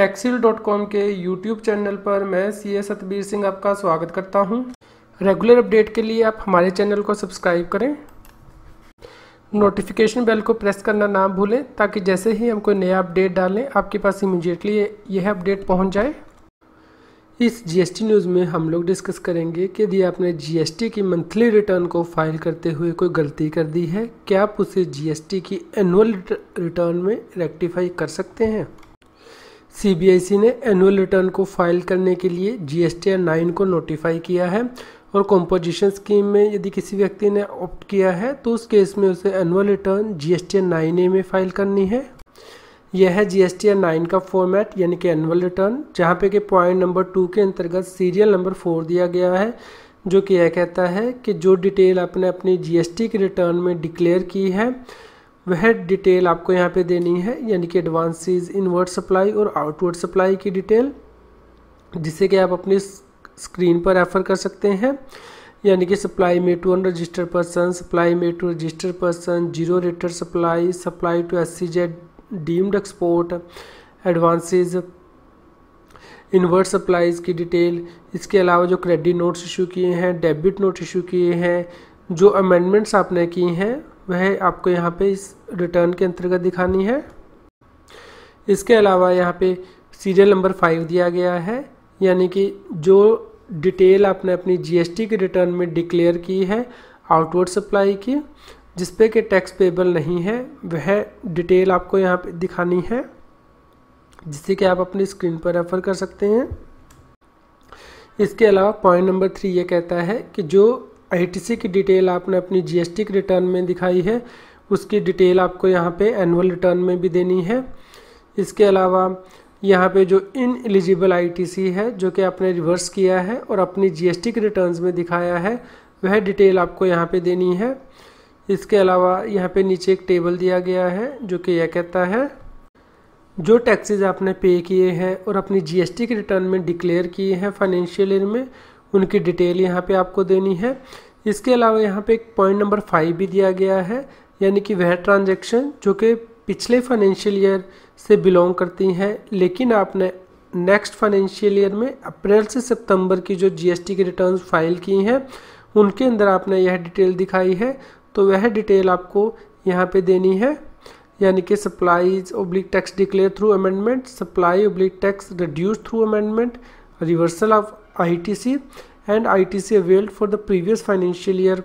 टैक्सील.com के YouTube channel पर मैं सीए सतबीर सिंह आपका स्वागत करता हूं। रेगुलर अपडेट के लिए आप हमारे चैनल को सब्सक्राइब करें, नोटिफिकेशन बेल को प्रेस करना ना भूलें ताकि जैसे ही हम कोई नया अपडेट डालें आपके पास इमीडिएटली यह अपडेट पहुंच जाए। इस जीएसटी न्यूज़ में हम लोग डिस्कस करेंगे कि यदि आपने जीएसटी की मंथली रिटर्न को फाइल करते हुए कोई गलती कर दी है, क्या आप उसे जीएसटी की एनुअल रिटर्न में रेक्टिफाई कर सकते हैं। सीबीआईसी ने एनुअल रिटर्न को फाइल करने के लिए जीएसटी 9 को नोटिफाई किया है और कॉम्पोजिशन स्कीम में यदि किसी व्यक्ति ने ऑप्ट किया है तो उस केस में उसे एनुअल रिटर्न जीएसटी 9A में फाइल करनी है। यह है जीएसटी 9 का फॉर्मेट यानी कि एनुअल रिटर्न, जहाँ पे कि पॉइंट नंबर 2 के अंतर्गत सीरियल नंबर 4 दिया गया है, जो कि यह कहता है कि जो डिटेल आपने अपनी जीएसटी की रिटर्न में डिक्लेयर की है वह डिटेल आपको यहाँ पे देनी है, यानी कि एडवांसेस, इनवर्ड सप्लाई और आउटवर्ड सप्लाई की डिटेल, जिसे कि आप अपनी स्क्रीन पर रेफर कर सकते हैं। यानी कि सप्लाई में टू अनरजिस्टर्ड पर्सन, सप्लाई में to registered person, zero rater supply, supply to SEZ deemed export, advances, inward supplies की डिटेल। इसके अलावा जो क्रेडिट नोट्स इशू किए हैं, डेबिट नोट इशू किए हैं, जो अमेंडमेंट्स आपने की हैं वह आपको यहाँ पे इस रिटर्न के अंतर्गत दिखानी है। इसके अलावा यहाँ पे सीरियल नंबर 5 दिया गया है, यानी कि जो डिटेल आपने अपनी जीएसटी के रिटर्न में डिक्लेयर की है आउटवर्ड सप्लाई की, जिसपे कि टैक्स पेबल नहीं है, वह डिटेल आपको यहाँ पे दिखानी है, जिससे कि आप अपनी स्क्रीन पर रेफर कर सकते हैं। इसके अलावा पॉइंट नंबर 3 ये कहता है कि जो आईटीसी की डिटेल आपने अपनी जीएसटी के रिटर्न में दिखाई है उसकी डिटेल आपको यहाँ पे एनुअल रिटर्न में भी देनी है। इसके अलावा यहाँ पे जो इन एलिजिबल आईटीसी है जो कि आपने रिवर्स किया है और अपनी जीएसटी के रिटर्न्स में दिखाया है वह डिटेल आपको यहाँ पे देनी है। इसके अलावा यहाँ पे नीचे एक टेबल दिया गया है जो कि यह कहता है जो टैक्सेस आपने पे किए हैं और अपनी जीएसटी के रिटर्न में डिक्लेयर किए हैं फाइनेंशियल ईयर में, उनकी डिटेल यहाँ पे आपको देनी है। इसके अलावा यहाँ पे एक पॉइंट नंबर 5 भी दिया गया है, यानी कि वह ट्रांजैक्शन जो कि पिछले फाइनेंशियल ईयर से बिलोंग करती हैं, लेकिन आपने नेक्स्ट फाइनेंशियल ईयर में अप्रैल से सितंबर की जो जीएसटी की रिटर्न फाइल की हैं उनके अंदर आपने यह डिटेल दिखाई है, तो वह डिटेल आपको यहाँ पे देनी है। यानी कि supplies oblique tax declare through amendment, supply oblique tax reduce through amendment, reversal of ITC and ITC availed for the previous financial year।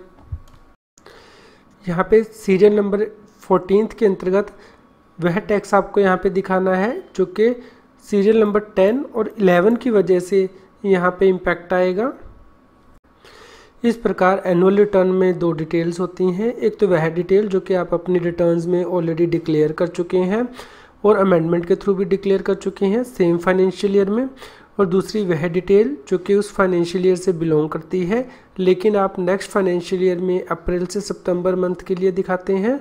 यहाँ पे सीरियल नंबर 14 के अंतर्गत वह टैक्स आपको यहाँ पे दिखाना है जो कि सीरियल नंबर 10 और 11 की वजह से यहाँ पे इम्पैक्ट आएगा। इस प्रकार एनुअल रिटर्न में 2 डिटेल्स होती हैं, एक तो वह डिटेल जो कि आप अपनी रिटर्न्स में ऑलरेडी डिक्लेयर कर चुके हैं और अमेंडमेंट के थ्रू भी डिक्लेयर कर चुके हैं सेम फाइनेंशियल ईयर में, और दूसरी वह डिटेल जो कि उस फाइनेंशियल ईयर से बिलोंग करती है लेकिन आप नेक्स्ट फाइनेंशियल ईयर में अप्रैल से सितंबर मंथ के लिए दिखाते हैं,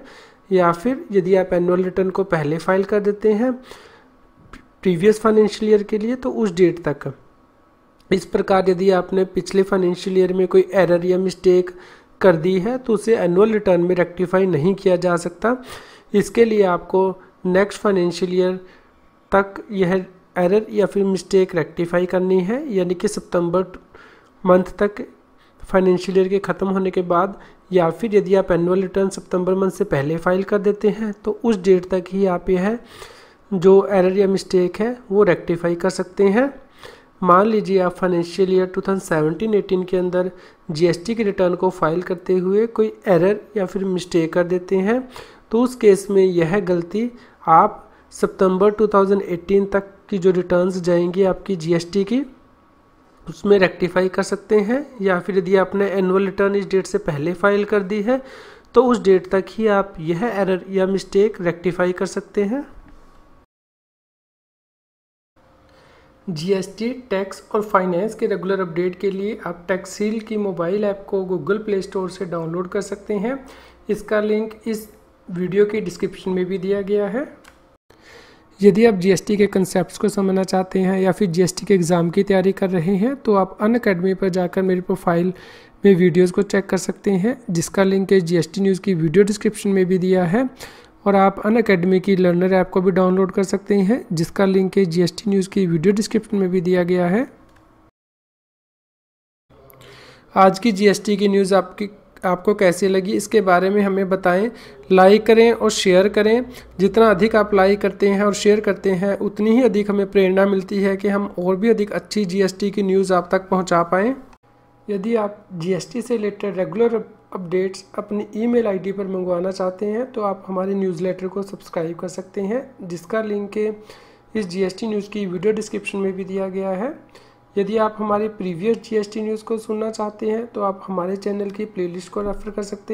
या फिर यदि आप एनुअल रिटर्न को पहले फाइल कर देते हैं प्रीवियस फाइनेंशियल ईयर के लिए तो उस डेट तक। इस प्रकार यदि आपने पिछले फाइनेंशियल ईयर में कोई एरर या मिस्टेक कर दी है तो उसे एनुअल रिटर्न में रेक्टिफाई नहीं किया जा सकता। इसके लिए आपको नेक्स्ट फाइनेंशियल ईयर तक यह एरर या फिर मिस्टेक रेक्टिफाई करनी है, यानी कि सितंबर मंथ तक फाइनेंशियल ईयर के ख़त्म होने के बाद, या फिर यदि आप एनुअल रिटर्न सितंबर मंथ से पहले फाइल कर देते हैं तो उस डेट तक ही आप यह जो एरर या मिस्टेक है वो रेक्टिफाई कर सकते हैं। मान लीजिए आप फाइनेंशियल ईयर 2017-18 के अंदर जीएसटी के रिटर्न को फाइल करते हुए कोई एरर या फिर मिस्टेक कर देते हैं तो उस केस में यह गलती आप सितंबर 2018 तक की जो रिटर्न्स जाएंगी आपकी जीएसटी की उसमें रेक्टिफाई कर सकते हैं, या फिर यदि आपने एनुअल रिटर्न इस डेट से पहले फाइल कर दी है तो उस डेट तक ही आप यह एरर या मिस्टेक रेक्टिफाई कर सकते हैं। जीएसटी, टैक्स और फाइनेंस के रेगुलर अपडेट के लिए आप टैक्सील की मोबाइल ऐप को गूगल प्ले स्टोर से डाउनलोड कर सकते हैं। इसका लिंक इस वीडियो के डिस्क्रिप्शन में भी दिया गया है। यदि आप जीएसटी के कंसेप्ट्स को समझना चाहते हैं या फिर जीएसटी के एग्ज़ाम की तैयारी कर रहे हैं तो आप अनअकैडमी पर जाकर मेरी प्रोफाइल में वीडियोस को चेक कर सकते हैं, जिसका लिंक है जीएसटी न्यूज़ की वीडियो डिस्क्रिप्शन में भी दिया है। और आप अनअकैडमी की लर्नर ऐप को भी डाउनलोड कर सकते हैं, जिसका लिंक जीएसटी न्यूज़ की वीडियो डिस्क्रिप्शन में भी दिया गया है। आज की जीएसटी की न्यूज़ आपको कैसी लगी इसके बारे में हमें बताएं। लाइक करें और शेयर करें। जितना अधिक आप लाइक करते हैं और शेयर करते हैं उतनी ही अधिक हमें प्रेरणा मिलती है कि हम और भी अधिक अच्छी जीएसटी की न्यूज़ आप तक पहुंचा पाएं। यदि आप जीएसटी से रिलेटेड रेगुलर अपडेट्स अपनी ईमेल आईडी पर मंगवाना चाहते हैं तो आप हमारे न्यूज़लेटर को सब्सक्राइब कर सकते हैं, जिसका लिंक इस जीएसटी न्यूज़ की वीडियो डिस्क्रिप्शन में भी दिया गया है। यदि आप हमारी प्रीवियस जीएसटी न्यूज़ को सुनना चाहते हैं तो आप हमारे चैनल की प्लेलिस्ट को रेफर कर सकते हैं।